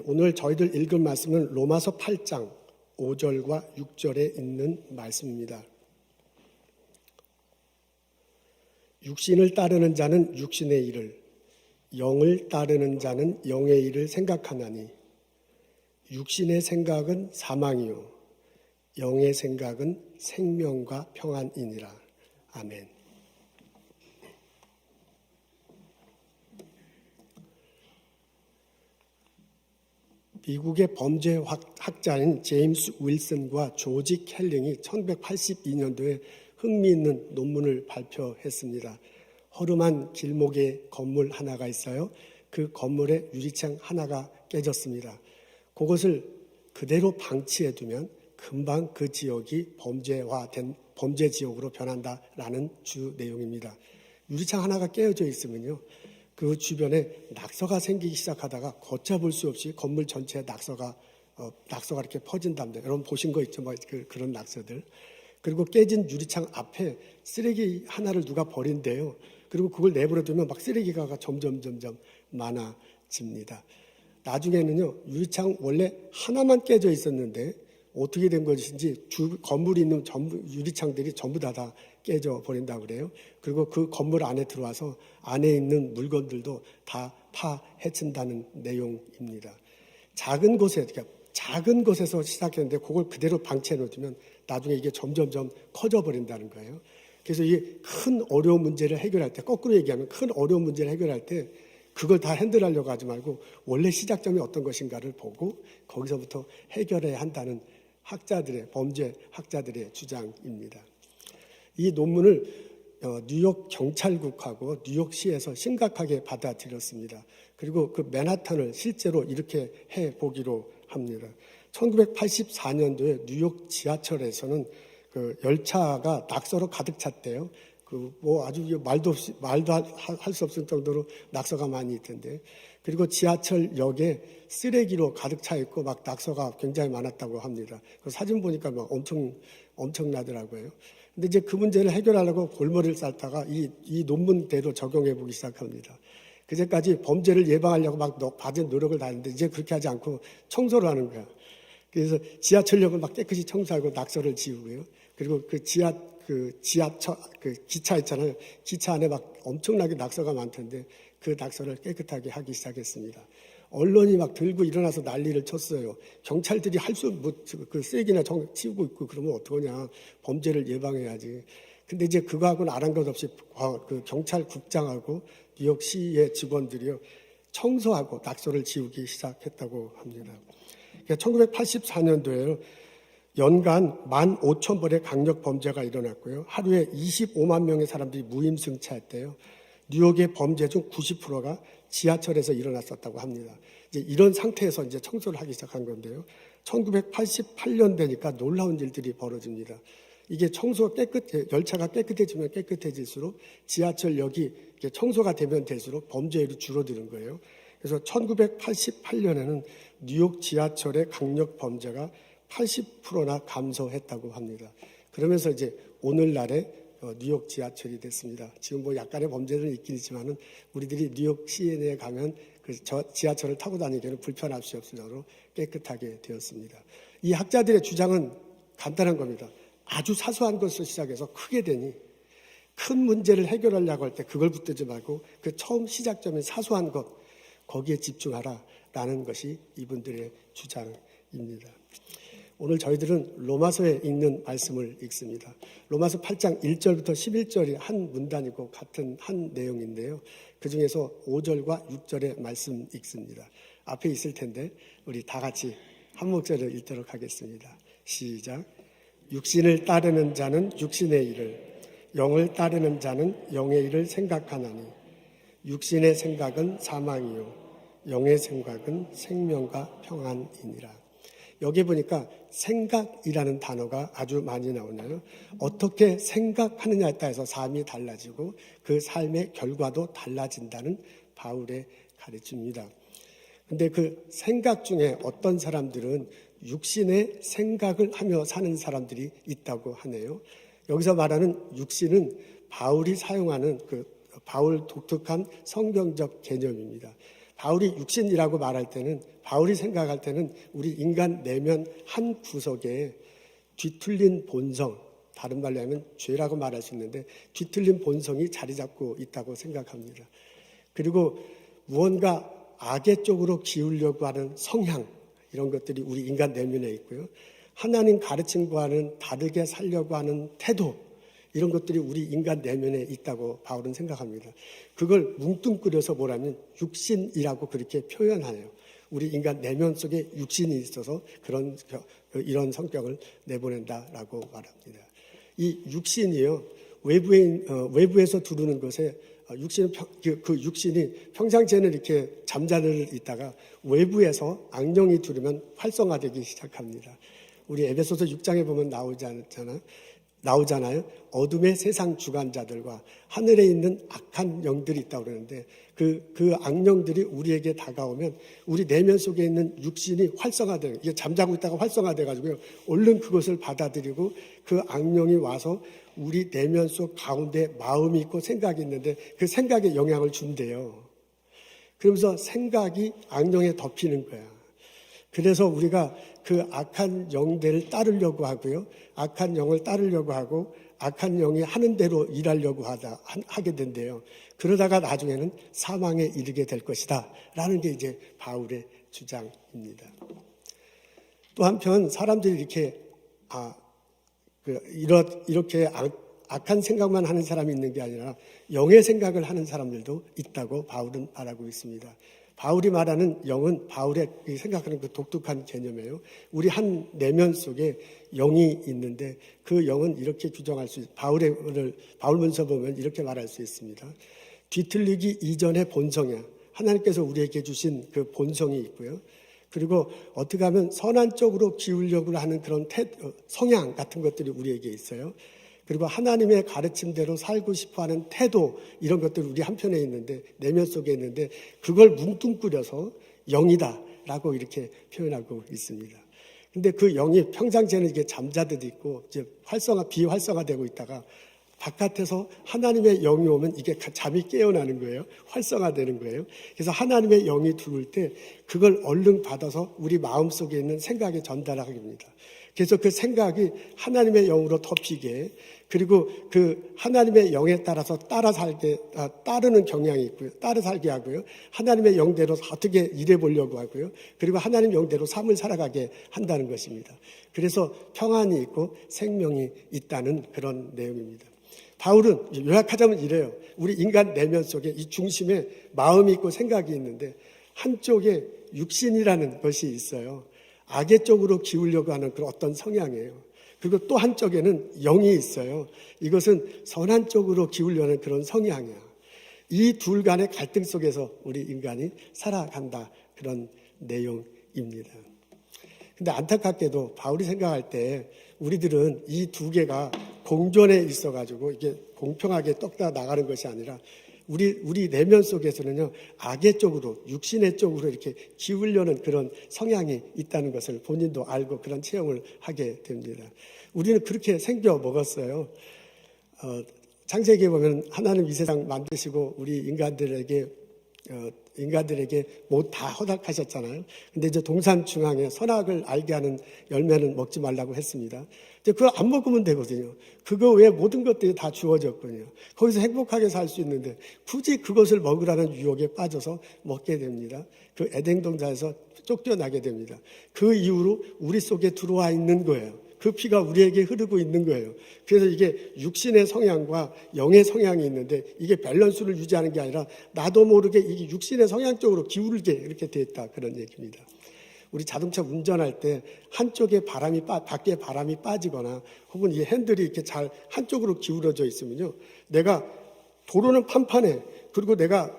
오늘 저희들 읽은 말씀은 로마서 8장 5절과 6절에 있는 말씀입니다. 육신을 따르는 자는 육신의 일을, 영을 따르는 자는 영의 일을 생각하나니 육신의 생각은 사망이요 영의 생각은 생명과 평안이니라. 아멘. 미국의 범죄학자인 제임스 윌슨과 조지 켈링이 1982년도에 흥미있는 논문을 발표했습니다. 허름한 길목에 건물 하나가 있어요. 그 건물에 유리창 하나가 깨졌습니다. 그것을 그대로 방치해두면 금방 그 지역이 범죄화된 범죄 지역으로 변한다라는 주 내용입니다. 유리창 하나가 깨어져 있으면요, 그 주변에 낙서가 생기기 시작하다가 걷잡을 수 없이 건물 전체에 낙서가 이렇게 퍼진답니다. 여러분 보신 거 있죠? 그런 낙서들. 그리고 깨진 유리창 앞에 쓰레기 하나를 누가 버린대요. 그리고 그걸 내버려두면 막 쓰레기가 점점 많아집니다. 나중에는요, 유리창 원래 하나만 깨져 있었는데 어떻게 된 것인지 건물이 있는 유리창들이 전부 다 깨져 버린다고 그래요. 그리고 그 건물 안에 들어와서 안에 있는 물건들도 다 파헤친다는 내용입니다. 작은 곳에서 시작했는데 그걸 그대로 방치해 놓으면 나중에 이게 점점 커져 버린다는 거예요. 그래서 이 큰 어려운 문제를 해결할 때, 거꾸로 얘기하면 큰 어려운 문제를 해결할 때 그걸 다 핸들하려고 하지 말고 원래 시작점이 어떤 것인가를 보고 거기서부터 해결해야 한다는 범죄 학자들의 주장입니다. 이 논문을 뉴욕 경찰국하고 뉴욕시에서 심각하게 받아들였습니다. 그리고 그 맨하탄을 실제로 이렇게 해보기로 합니다. 1984년도에 뉴욕 지하철에서는 그 열차가 낙서로 가득 찼대요. 아주 말도 할 수 없을 정도로 낙서가 많이 있던데. 그리고 지하철역에 쓰레기로 가득 차 있고 막 낙서가 굉장히 많았다고 합니다. 그 사진 보니까 막 엄청나더라고요. 근데 이제 그 문제를 해결하려고 골머리를 쌌다가 이 논문대로 적용해 보기 시작합니다. 그제까지 범죄를 예방하려고 막 받은 노력을 다 했는데 이제 그렇게 하지 않고 청소를 하는 거야. 그래서 지하철역을 막 깨끗이 청소하고 낙서를 지우고요. 그리고 기차 있잖아요. 기차 안에 막 엄청나게 낙서가 많던데 그 낙서를 깨끗하게 하기 시작했습니다. 언론이 막 들고 일어나서 난리를 쳤어요. 경찰들이 그 쓰레기나 치우고 있고 그러면 어떡하냐. 범죄를 예방해야지. 근데 이제 그거하고는 아랑 것 없이 그 경찰국장하고 뉴욕시의 직원들이요, 청소하고 낙서를 지우기 시작했다고 합니다. 1984년도에요. 연간 15,000번의 강력 범죄가 일어났고요. 하루에 25만 명의 사람들이 무임승차했대요. 뉴욕의 범죄 중 90%가 지하철에서 일어났었다고 합니다. 이제 이런 상태에서 이제 청소를 하기 시작한 건데요. 1988년 되니까 놀라운 일들이 벌어집니다. 이게 열차가 깨끗해지면 깨끗해질수록 지하철역이 청소가 되면 될수록 범죄율이 줄어드는 거예요. 그래서 1988년에는 뉴욕 지하철의 강력 범죄가 80%나 감소했다고 합니다. 그러면서 이제 오늘날의 뉴욕 지하철이 됐습니다. 지금 뭐 약간의 범죄는 있긴 있지만은 우리들이 뉴욕 시내에 가면 지하철을 타고 다니기에는 불편할 수 없을 정도로 깨끗하게 되었습니다. 이 학자들의 주장은 간단한 겁니다. 아주 사소한 것을 시작해서 크게 되니 큰 문제를 해결하려고 할 때 그걸 붙들지 말고 그 처음 시작점인 사소한 것, 거기에 집중하라라는 것이 이분들의 주장입니다. 오늘 저희들은 로마서에 있는 말씀을 읽습니다. 로마서 8장 1절부터 11절이 한 문단이고 같은 한 내용인데요. 그중에서 5절과 6절의 말씀 읽습니다. 앞에 있을 텐데 우리 다 같이 한 목소리로 읽도록 하겠습니다. 시작. 육신을 따르는 자는 육신의 일을, 영을 따르는 자는 영의 일을 생각하나니 육신의 생각은 사망이요 영의 생각은 생명과 평안이니라. 여기 보니까 생각이라는 단어가 아주 많이 나오나요? 어떻게 생각하느냐에 따라서 삶이 달라지고 그 삶의 결과도 달라진다는 바울의 가르침입니다. 근데 그 생각 중에 어떤 사람들은 육신의 생각을 하며 사는 사람들이 있다고 하네요. 여기서 말하는 육신은 바울이 사용하는 그 바울 독특한 성경적 개념입니다. 바울이 육신이라고 말할 때는, 바울이 생각할 때는 우리 인간 내면 한 구석에 뒤틀린 본성, 다른 말로 하면 죄라고 말할 수 있는데 뒤틀린 본성이 자리 잡고 있다고 생각합니다. 그리고 무언가 악의 쪽으로 기우려고 하는 성향, 이런 것들이 우리 인간 내면에 있고요. 하나님 가르침과는 다르게 살려고 하는 태도, 이런 것들이 우리 인간 내면에 있다고 바울은 생각합니다. 그걸 뭉뚱그려서 뭐라면 육신이라고 그렇게 표현하네요. 우리 인간 내면 속에 육신이 있어서 이런 성격을 내보낸다라고 말합니다. 이 육신이요, 외부에서 두르는 것에 육신은 그 육신이 평상시에는 이렇게 잠자리를 있다가 외부에서 악령이 두르면 활성화되기 시작합니다. 우리 에베소서 6장에 보면 나오잖아요. 어둠의 세상 주관자들과 하늘에 있는 악한 영들이 있다고 그러는데 그 악령들이 우리에게 다가오면 우리 내면 속에 있는 육신이 활성화돼요. 이게 잠자고 있다가 활성화돼가지고요. 얼른 그것을 받아들이고 그 악령이 와서 우리 내면 속 가운데 마음이 있고 생각이 있는데 그 생각에 영향을 준대요. 그러면서 생각이 악령에 덮이는 거야. 그래서 우리가 그 악한 영들을 따르려고 하고요. 악한 영을 따르려고 하고 악한 영이 하는 대로 일하려고 하게 된대요. 그러다가 나중에는 사망에 이르게 될 것이다 라는 게 이제 바울의 주장입니다. 또 한편 사람들이 이렇게 악한 생각만 하는 사람이 있는 게 아니라 영의 생각을 하는 사람들도 있다고 바울은 말하고 있습니다. 바울이 말하는 영은 바울의 생각하는 그 독특한 개념이에요. 우리 한 내면 속에 영이 있는데 그 영은 이렇게 규정할 수 있습니다. 바울문서 보면 이렇게 말할 수 있습니다. 뒤틀리기 이전의 본성이야. 하나님께서 우리에게 주신 그 본성이 있고요. 그리고 어떻게 하면 선한 쪽으로 기울려고 하는 그런 성향 같은 것들이 우리에게 있어요. 그리고 하나님의 가르침대로 살고 싶어하는 태도, 이런 것들이 우리 한편에 있는데, 내면 속에 있는데 그걸 뭉뚱그려서 영이다라고 이렇게 표현하고 있습니다. 근데 그 영이 평상시에는 이게 잠자듯 있고 이제 비활성화되고 있다가 바깥에서 하나님의 영이 오면 이게 잠이 깨어나는 거예요. 활성화되는 거예요. 그래서 하나님의 영이 들어올 때 그걸 얼른 받아서 우리 마음속에 있는 생각에 전달하게 됩니다. 그래서 그 생각이 하나님의 영으로 덮이게, 그리고 그 하나님의 영에 따라서 따르는 경향이 있고요. 따라 살게 하고요. 하나님의 영대로 어떻게 일해 보려고 하고요. 그리고 하나님 영대로 삶을 살아가게 한다는 것입니다. 그래서 평안이 있고 생명이 있다는 그런 내용입니다. 바울은 요약하자면 이래요. 우리 인간 내면 속에 이 중심에 마음이 있고 생각이 있는데 한쪽에 육신이라는 것이 있어요. 악의 쪽으로 기우려고 하는 그런 어떤 성향이에요. 그리고 또 한쪽에는 영이 있어요. 이것은 선한 쪽으로 기우려는 그런 성향이야. 이 둘 간의 갈등 속에서 우리 인간이 살아간다, 그런 내용입니다. 근데 안타깝게도 바울이 생각할 때 우리들은 이 두 개가 공존해 있어가지고 이게 공평하게 떡다 나가는 것이 아니라 우리 내면 속에서는요, 악의 쪽으로, 육신의 쪽으로 이렇게 기울려는 그런 성향이 있다는 것을 본인도 알고 그런 체험을 하게 됩니다. 우리는 그렇게 생겨 먹었어요. 창세기에 보면 하나님 이 세상 만드시고 우리 인간들에게 뭐 다 허락하셨잖아요. 근데 이제 동산 중앙에 선악을 알게 하는 열매는 먹지 말라고 했습니다. 이제 그거 안 먹으면 되거든요. 그거 외에 모든 것들이 다 주어졌거든요. 거기서 행복하게 살 수 있는데 굳이 그것을 먹으라는 유혹에 빠져서 먹게 됩니다. 그 에덴 동산에서 쫓겨나게 됩니다. 그 이후로 우리 속에 들어와 있는 거예요. 그 피가 우리에게 흐르고 있는 거예요. 그래서 이게 육신의 성향과 영의 성향이 있는데 이게 밸런스를 유지하는 게 아니라 나도 모르게 이게 육신의 성향 쪽으로 기울게 이렇게 됐다, 그런 얘기입니다. 우리 자동차 운전할 때 한쪽에 밖에 바람이 빠지거나 혹은 이 핸들이 이렇게 잘 한쪽으로 기울어져 있으면요, 내가 도로는 판판해. 그리고 내가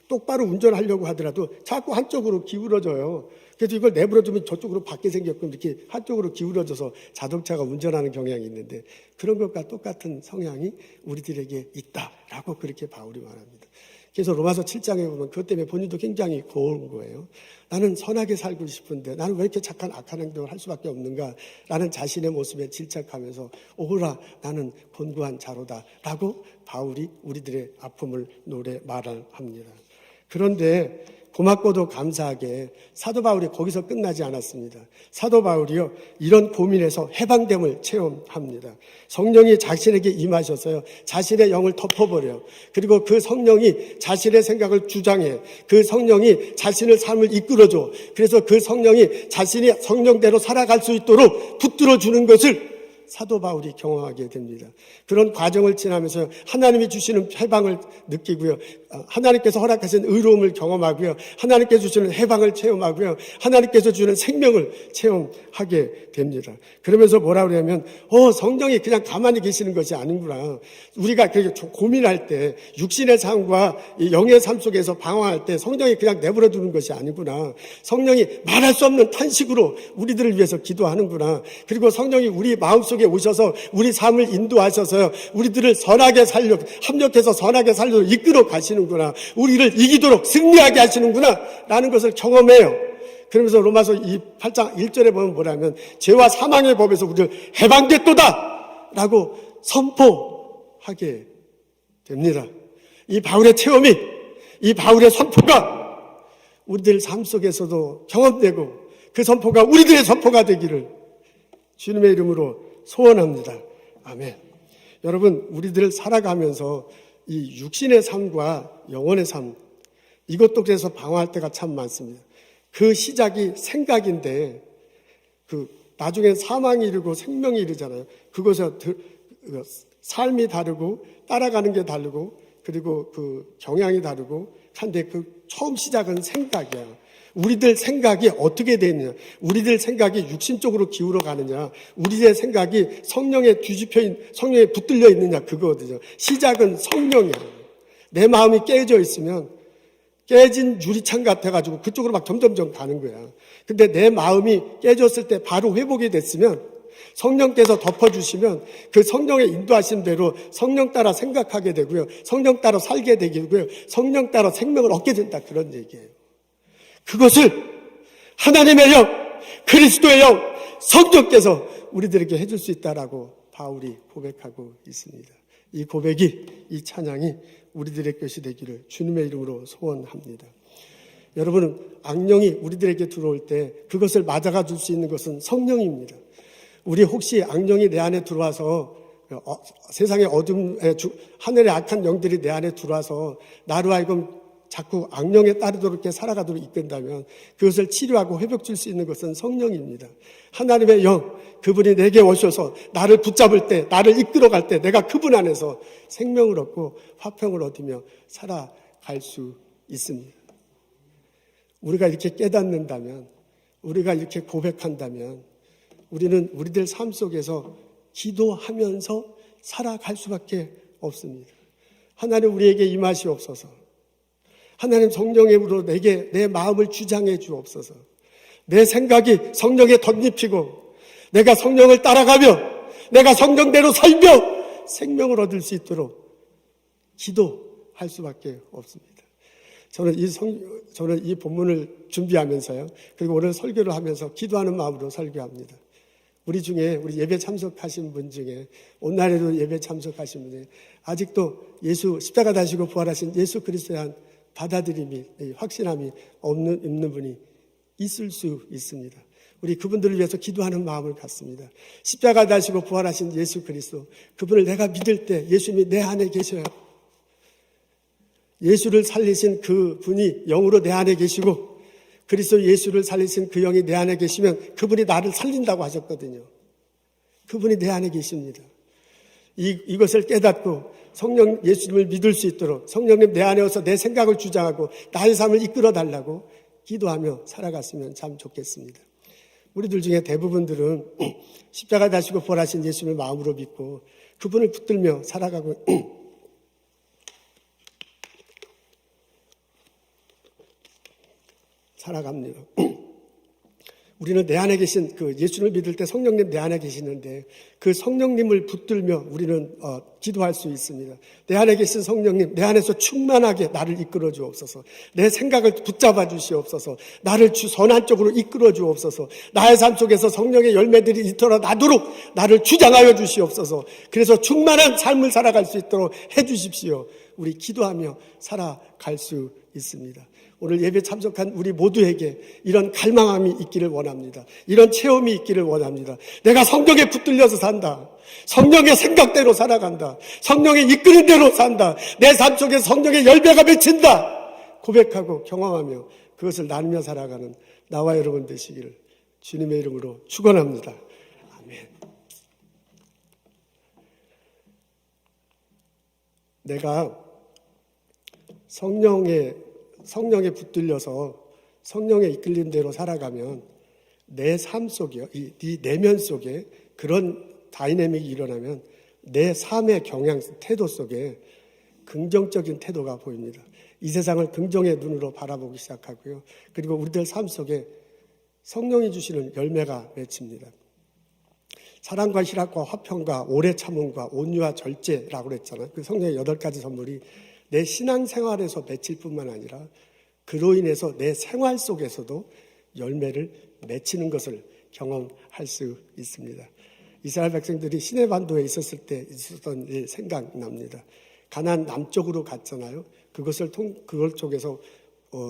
똑바로 운전하려고 하더라도 자꾸 한쪽으로 기울어져요. 그래서 이걸 내버려두면 저쪽으로 밖에 생겼고 이렇게 한쪽으로 기울어져서 자동차가 운전하는 경향이 있는데 그런 것과 똑같은 성향이 우리들에게 있다라고 그렇게 바울이 말합니다. 그래서 로마서 7장에 보면 그것 때문에 본인도 굉장히 고운 거예요. 나는 선하게 살고 싶은데 나는 왜 이렇게 악한 행동을 할 수밖에 없는가? 라는 자신의 모습에 질책하면서 오호라 나는 곤고한 자로다 라고 바울이 우리들의 아픔을 말합니다. 그런데 고맙고도 감사하게 사도 바울이 거기서 끝나지 않았습니다. 사도 바울이요, 이런 고민에서 해방됨을 체험합니다. 성령이 자신에게 임하셔서요, 자신의 영을 덮어버려요. 그리고 그 성령이 자신의 생각을 주장해. 그 성령이 자신의 삶을 이끌어줘. 그래서 그 성령이 자신이 성령대로 살아갈 수 있도록 붙들어주는 것을 사도 바울이 경험하게 됩니다. 그런 과정을 지나면서 하나님이 주시는 해방을 느끼고요. 하나님께서 허락하신 의로움을 경험하고요. 하나님께서 주시는 해방을 체험하고요. 하나님께서 주는 생명을 체험하게 됩니다. 그러면서 뭐라 그러냐면 성령이 그냥 가만히 계시는 것이 아니구나. 우리가 그렇게 고민할 때 육신의 삶과 영의 삶 속에서 방황할 때 성령이 그냥 내버려 두는 것이 아니구나. 성령이 말할 수 없는 탄식으로 우리들을 위해서 기도하는구나. 그리고 성령이 우리 마음속에 오셔서 우리 삶을 인도하셔서요, 우리들을 선하게 합력해서 선하게 살도록 이끌어 가시는구나. 우리를 이기도록 승리하게 하시는구나 라는 것을 경험해요. 그러면서 로마서 8장 1절에 보면 뭐라면 죄와 사망의 법에서 우리를 해방됐도다 라고 선포하게 됩니다. 이 바울의 체험이, 이 바울의 선포가 우리들 삶 속에서도 경험되고 그 선포가 우리들의 선포가 되기를 주님의 이름으로 소원합니다. 아멘. 여러분, 우리들 살아가면서 이 육신의 삶과 영혼의 삶, 이것도 그래서 방황할 때가 참 많습니다. 그 시작이 생각인데 나중에 사망이 이르고 생명이 이르잖아요. 그것은 삶이 다르고 따라가는 게 다르고 그리고 그 경향이 다르고 한데 처음 시작은 생각이야. 우리들 생각이 어떻게 되느냐, 우리들 생각이 육신적으로 기울어 가느냐, 우리의 생각이 성령에 성령에 붙들려 있느냐, 그거거든요. 시작은 성령이에요. 내 마음이 깨져 있으면 깨진 유리창 같아가지고 그쪽으로 막 점점점 가는 거야. 근데 내 마음이 깨졌을 때 바로 회복이 됐으면 성령께서 덮어주시면 그 성령의 인도하신 대로 성령 따라 생각하게 되고요. 성령 따라 살게 되고요. 성령 따라 생명을 얻게 된다. 그런 얘기예요. 그것을 하나님의 영, 그리스도의 영, 성령께서 우리들에게 해줄 수 있다라고 바울이 고백하고 있습니다. 이 고백이, 이 찬양이 우리들의 것이 되기를 주님의 이름으로 소원합니다. 여러분은 악령이 우리들에게 들어올 때 그것을 맞아가 줄 수 있는 것은 성령입니다. 우리 혹시 악령이 내 안에 들어와서 세상의 어둠에 하늘의 악한 영들이 내 안에 들어와서 나로 하여금 자꾸 악령에 따르도록 이렇게 살아가도록 이끈다면 그것을 치료하고 회복 줄 수 있는 것은 성령입니다. 하나님의 영, 그분이 내게 오셔서 나를 붙잡을 때, 나를 이끌어갈 때 내가 그분 안에서 생명을 얻고 화평을 얻으며 살아갈 수 있습니다. 우리가 이렇게 깨닫는다면, 우리가 이렇게 고백한다면 우리는 우리들 삶 속에서 기도하면서 살아갈 수밖에 없습니다. 하나님 우리에게 임하시옵소서. 하나님 성령의 힘으로 내게 내 마음을 주장해 주옵소서. 내 생각이 성령에 덧입히고 내가 성령을 따라가며 내가 성령대로 살며 생명을 얻을 수 있도록 기도할 수밖에 없습니다. 저는 이 본문을 준비하면서요, 그리고 오늘 설교를 하면서 기도하는 마음으로 설교합니다. 우리 중에, 우리 예배 참석하신 분 중에, 오늘날에도 예배 참석하신 분 중에 아직도 십자가 다시고 부활하신 예수 그리스도에 대한 받아들임이, 확신함이 없는 분이 있을 수 있습니다. 우리 그분들을 위해서 기도하는 마음을 갖습니다. 십자가 다시고 부활하신 예수 그리스도, 그분을 내가 믿을 때 예수님이 내 안에 계셔요. 예수를 살리신 그 분이 영으로 내 안에 계시고 그리스도 예수를 살리신 그 영이 내 안에 계시면 그분이 나를 살린다고 하셨거든요. 그분이 내 안에 계십니다. 이것을 깨닫고 성령 예수님을 믿을 수 있도록 성령님 내 안에 와서 내 생각을 주장하고 나의 삶을 이끌어 달라고 기도하며 살아갔으면 참 좋겠습니다. 우리들 중에 대부분들은 십자가 다시고 부활하신 예수님을 마음으로 믿고 그분을 붙들며 살아가고 살아갑니다. 우리는 내 안에 계신 그 예수를 믿을 때 성령님 내 안에 계시는데 그 성령님을 붙들며 우리는 기도할 수 있습니다. 내 안에 계신 성령님, 내 안에서 충만하게 나를 이끌어 주옵소서. 내 생각을 붙잡아 주시옵소서. 나를 선한 쪽으로 이끌어 주옵소서. 나의 삶 속에서 성령의 열매들이 잇돌아 나도록 나를 주장하여 주시옵소서. 그래서 충만한 삶을 살아갈 수 있도록 해 주십시오. 우리 기도하며 살아갈 수 있습니다. 오늘 예배 참석한 우리 모두에게 이런 갈망함이 있기를 원합니다. 이런 체험이 있기를 원합니다. 내가 성령에 붙들려서 산다. 성령의 생각대로 살아간다. 성령의 이끄는 대로 산다. 내 삶 속에 성령의 열매가 맺힌다. 고백하고 경험하며 그것을 나누며 살아가는 나와 여러분 되시기를 주님의 이름으로 축원합니다. 아멘. 내가 성령에 붙들려서 성령의 이끌림 대로 살아가면 내 삶 속이요, 이 내면 속에 그런 다이내믹이 일어나면 내 삶의 경향, 태도 속에 긍정적인 태도가 보입니다. 이 세상을 긍정의 눈으로 바라보기 시작하고요. 그리고 우리들 삶 속에 성령이 주시는 열매가 맺힙니다. 사랑과 희락과 화평과 오래 참음과 온유와 절제라고 그랬잖아요. 그 성령의 8가지 선물이 내 신앙생활에서 맺힐 뿐만 아니라 그로 인해서 내 생활 속에서도 열매를 맺히는 것을 경험할 수 있습니다. 이스라엘 백성들이 시내 반도에 있었을 때 있었던 일 생각납니다. 가나안 남쪽으로 갔잖아요. 그걸 쪽에서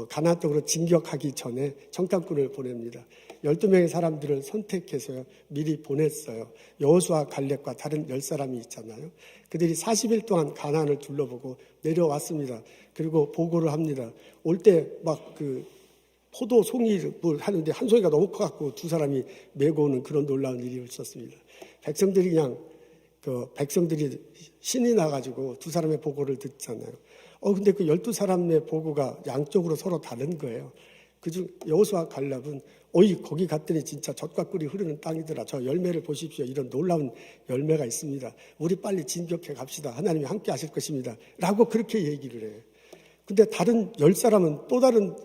가나안 쪽으로 진격하기 전에 정탐꾼을 보냅니다. 12명의 사람들을 선택해서 미리 보냈어요. 여호수아 갈렙과 다른 10사람이 있잖아요. 그들이 40일 동안 가나안을 둘러보고 내려왔습니다. 그리고 보고를 합니다. 올 때 막 포도 송이를 하는데 한 송이가 너무 커갖고 두 사람이 메고 오는 그런 놀라운 일이 있었습니다. 백성들이 백성들이 신이 나가지고 두 사람의 보고를 듣잖아요. 근데 그 12사람의 보고가 양쪽으로 서로 다른 거예요. 그중 여호수아 갈렙은 거기 갔더니 진짜 젖과 꿀이 흐르는 땅이더라. 저 열매를 보십시오. 이런 놀라운 열매가 있습니다. 우리 빨리 진격해 갑시다. 하나님이 함께 하실 것입니다. 라고 그렇게 얘기를 해요. 근데 다른 10사람은 또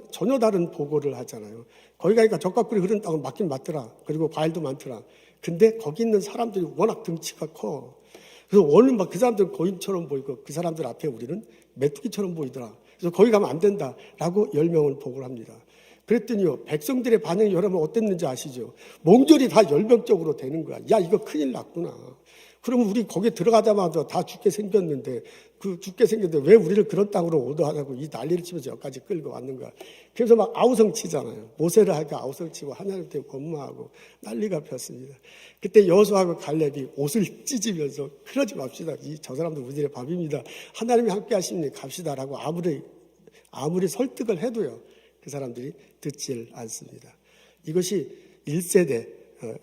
전혀 다른 보고를 하잖아요. 거기 가니까 젖과 꿀이 흐르는 땅은 맞긴 맞더라. 그리고 과일도 많더라. 근데 거기 있는 사람들이 워낙 등치가 커. 그래서 오늘 막 그 사람들은 고인처럼 보이고 그 사람들 앞에 우리는 메뚜기처럼 보이더라. 그래서 거기 가면 안 된다. 라고 10명을 보고를 합니다. 그랬더니요, 백성들의 반응이 여러분 어땠는지 아시죠? 몽졸이 다 열병적으로 되는 거야. 야, 이거 큰일 났구나. 그러면 우리 거기에 들어가자마자 다 죽게 생겼는데, 왜 우리를 그런 땅으로 오도하냐고 이 난리를 치면서 여기까지 끌고 왔는가. 그래서 막 아우성 치잖아요. 모세를 하니까 아우성 치고 하나님한테 원망하고 난리가 폈습니다. 그때 여호수아하고 갈렙이 옷을 찢으면서 그러지 맙시다. 저 사람들 우리의 밥입니다. 하나님이 함께 하시니 갑시다라고 아무리 설득을 해도요, 그 사람들이 듣질 않습니다. 이것이 1세대,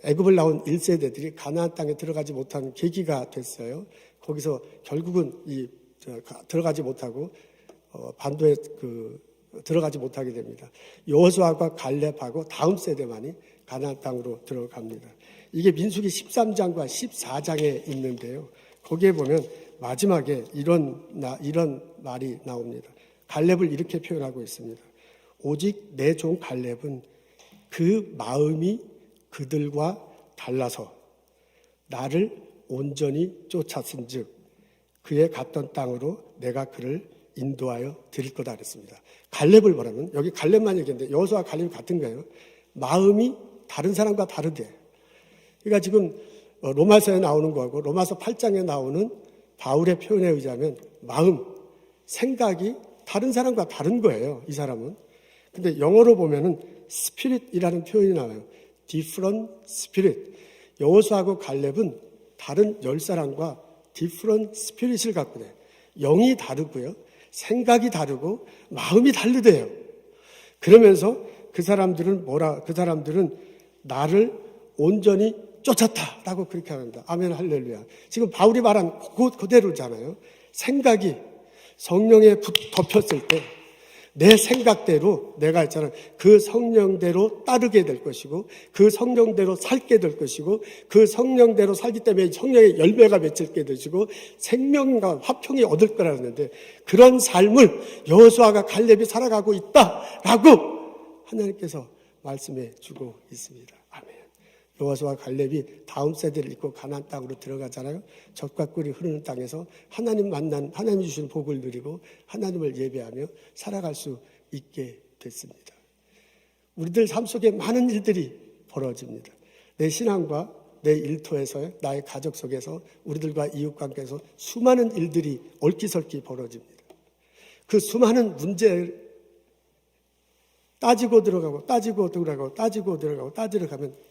애굽을 나온 1세대들이 가나안 땅에 들어가지 못한 계기가 됐어요. 거기서 결국은 들어가지 못하고 반도에 들어가지 못하게 됩니다. 여호수아와 갈렙하고 다음 세대만이 가나안 땅으로 들어갑니다. 이게 민수기 13장과 14장에 있는데요. 거기에 보면 마지막에 이런 말이 나옵니다. 갈렙을 이렇게 표현하고 있습니다. 오직 내 종 갈렙은 그 마음이 그들과 달라서 나를 온전히 쫓았은즉 그의 갔던 땅으로 내가 그를 인도하여 드릴 거다 그랬습니다. 갈렙을 뭐라면 여기 갈렙만 얘기했는데 여호수아 갈렙이 같은 거예요. 마음이 다른 사람과 다르대. 그러니까 지금 로마서에 나오는 거하고 로마서 8장에 나오는 바울의 표현에 의하면 마음, 생각이 다른 사람과 다른 거예요. 이 사람은. 근데 영어로 보면은 spirit이라는 표현이 나와요. different spirit. 여호수아하고 갈렙은 다른 10사람과 different spirit을 갖고 돼요. 영이 다르고요. 생각이 다르고 마음이 다르대요. 그러면서 그 사람들은 나를 온전히 쫓았다라고 그렇게 합니다. 아멘 할렐루야. 지금 바울이 말한 그대로잖아요. 생각이 성령에 덮였을 때 내 생각대로 내가 있잖아요. 그 성령대로 따르게 될 것이고 그 성령대로 살게 될 것이고 그 성령대로 살기 때문에 성령의 열매가 맺힐게 되시고 생명과 화평이 얻을 거라 했는데 그런 삶을 여호수아가 갈렙이 살아가고 있다라고 하나님께서 말씀해 주고 있습니다. 아멘. 여호수아와 갈렙이 다음 세대를 잇고 가나안 땅으로 들어가잖아요. 젖과 꿀이 흐르는 땅에서 하나님이 주신 복을 누리고 하나님을 예배하며 살아갈 수 있게 됐습니다. 우리들 삶 속에 많은 일들이 벌어집니다. 내 신앙과 내 일터에서, 나의 가족 속에서, 우리들과 이웃관계에서 수많은 일들이 얽히설키 벌어집니다. 그 수많은 문제를 따지고 들어가면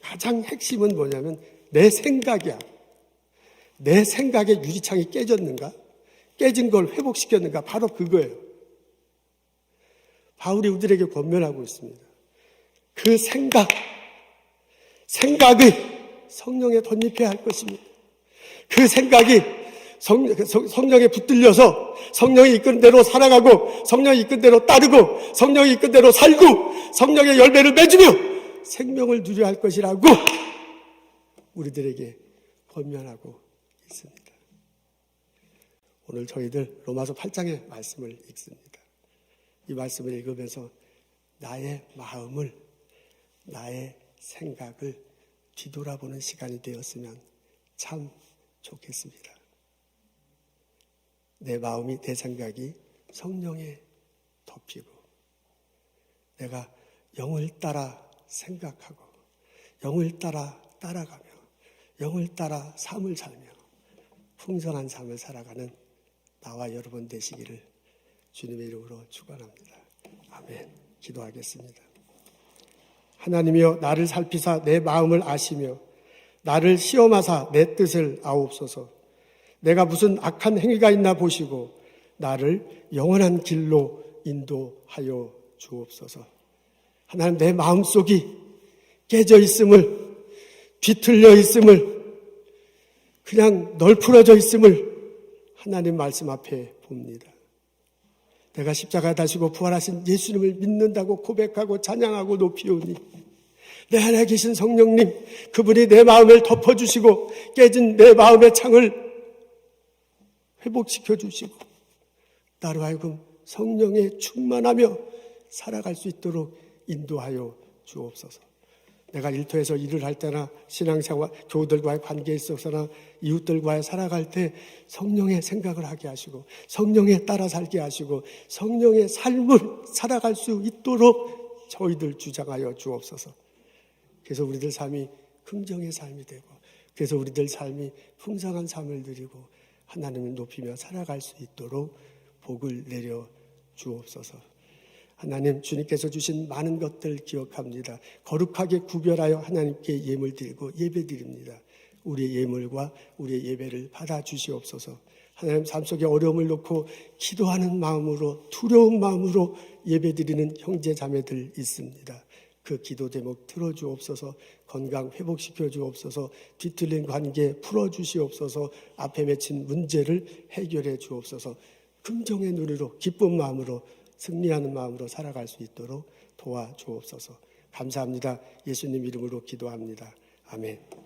가장 핵심은 뭐냐면 내 생각이야. 내 생각의 유리창이 깨졌는가? 깨진 걸 회복시켰는가? 바로 그거예요. 바울이 우리들에게 권면하고 있습니다. 그 생각을 성령에 덧입혀야 할 것입니다. 그 생각이 성령에 붙들려서 성령이 이끈 대로 살아가고 성령이 이끈 대로 따르고 성령이 이끈 대로 살고 성령의 열매를 맺으며 생명을 누려야 할 것이라고 우리들에게 권면하고 있습니다. 오늘 저희들 로마서 8장의 말씀을 읽습니다. 이 말씀을 읽으면서 나의 마음을, 나의 생각을 뒤돌아보는 시간이 되었으면 참 좋겠습니다. 내 마음이, 내 생각이 성령에 덮이고 내가 영을 따라 생각하고 영을 따라 따라가며 영을 따라 삶을 살며 풍성한 삶을 살아가는 나와 여러분 되시기를 주님의 이름으로 축원합니다. 아멘. 기도하겠습니다. 하나님이여, 나를 살피사 내 마음을 아시며 나를 시험하사 내 뜻을 아옵소서. 내가 무슨 악한 행위가 있나 보시고 나를 영원한 길로 인도하여 주옵소서. 하나님, 내 마음속이 깨져 있음을, 뒤틀려 있음을, 그냥 널풀어져 있음을 하나님 말씀 앞에 봅니다. 내가 십자가에 다시고 부활하신 예수님을 믿는다고 고백하고 찬양하고 높이오니 내 안에 계신 성령님, 그분이 내 마음을 덮어주시고 깨진 내 마음의 창을 회복시켜 주시고 나로 하여금 성령에 충만하며 살아갈 수 있도록 인도하여 주옵소서. 내가 일터에서 일을 할 때나 신앙생활, 교우들과의 관계에 있어서나 이웃들과의 살아갈 때 성령의 생각을 하게 하시고 성령에 따라 살게 하시고 성령의 삶을 살아갈 수 있도록 저희들 주장하여 주옵소서. 그래서 우리들 삶이 긍정의 삶이 되고 그래서 우리들 삶이 풍성한 삶을 누리고 하나님을 높이며 살아갈 수 있도록 복을 내려 주옵소서. 하나님, 주님께서 주신 많은 것들 기억합니다. 거룩하게 구별하여 하나님께 예물 드리고 예배 드립니다. 우리의 예물과 우리의 예배를 받아 주시옵소서. 하나님, 삶 속에 어려움을 놓고 기도하는 마음으로, 두려운 마음으로 예배 드리는 형제 자매들 있습니다. 그 기도 제목 들어주옵소서. 건강 회복시켜 주옵소서. 뒤틀린 관계 풀어주시옵소서. 앞에 맺힌 문제를 해결해 주옵소서. 긍정의 눈으로, 기쁜 마음으로, 승리하는 마음으로 살아갈 수 있도록 도와주옵소서. 감사합니다. 예수님 이름으로 기도합니다. 아멘.